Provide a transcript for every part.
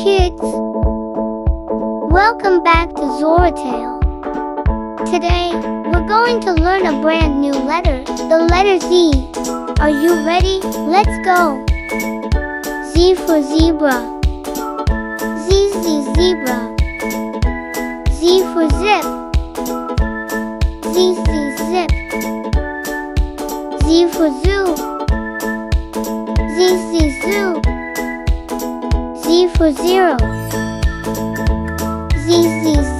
kids! Welcome back to XoraTale. Today, we're going to learn a brand new letter, the letter Z. Are you ready? Let's go! Z for zebra. Z, zebra. Z for zip. Z, zip. Z for zoo. Z, zoo. Z for zero. Z,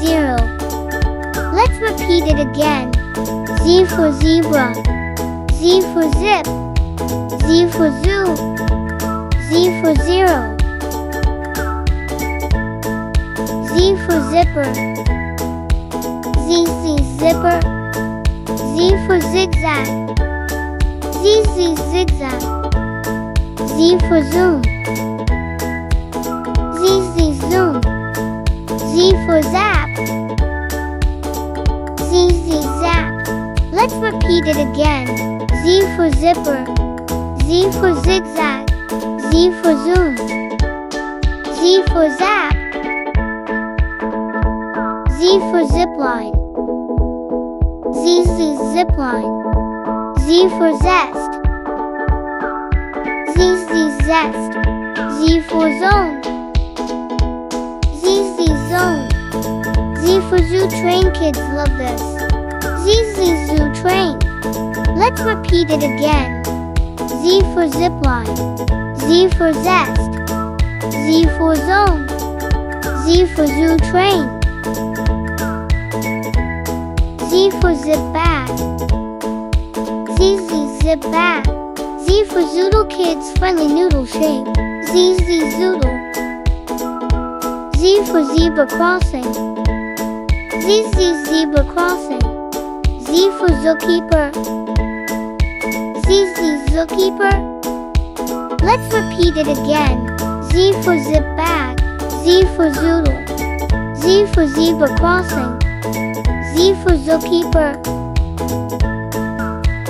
zero. Let's repeat it again. Z for zebra. Z for zip. Z for zoo. Z for zero. Z for zipper. Z, zipper. Z for zigzag. Z, zigzag. Z for zoom. Z, zoom. Z for zap. Z, zap. Let's repeat it again. Z for zipper. Z for zigzag. Z for zoom. Z for zap. Z for zipline. Z, zipline. Z for zest. Z, zest. Z for zone. Z, zone. Z for zoo train. Kids love this. Z, zoo train. Let's repeat it again. Z for zipline. Z for zest. Z for zone. Z for zoo train. Z for zip bag. Z, zip bag. Z for zoodle. Kids friendly noodle shape. Z, zoodle. Z for zebra crossing. Z, zebra crossing. Z for zookeeper. Z, zookeeper. Let's repeat it again. Z for zip bag. Z for zoodle. Z for zebra crossing. Z for zookeeper.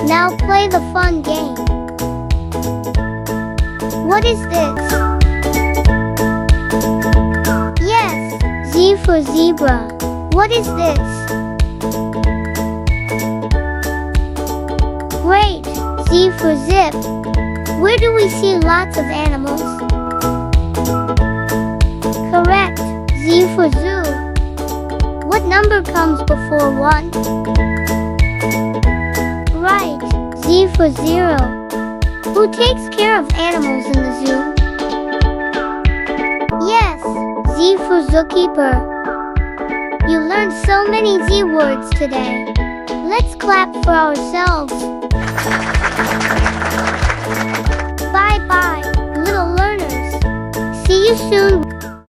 Now play the fun game. What is this? Yes, Z for zebra. What is this? Great, Z for zip. Where do we see lots of animals? Correct, Z for zoo. What number comes before 1? Right, Z for zero. Who takes care of animals in the zoo? Yes, Z for zookeeper. You learned so many Z words today. Let's clap for ourselves.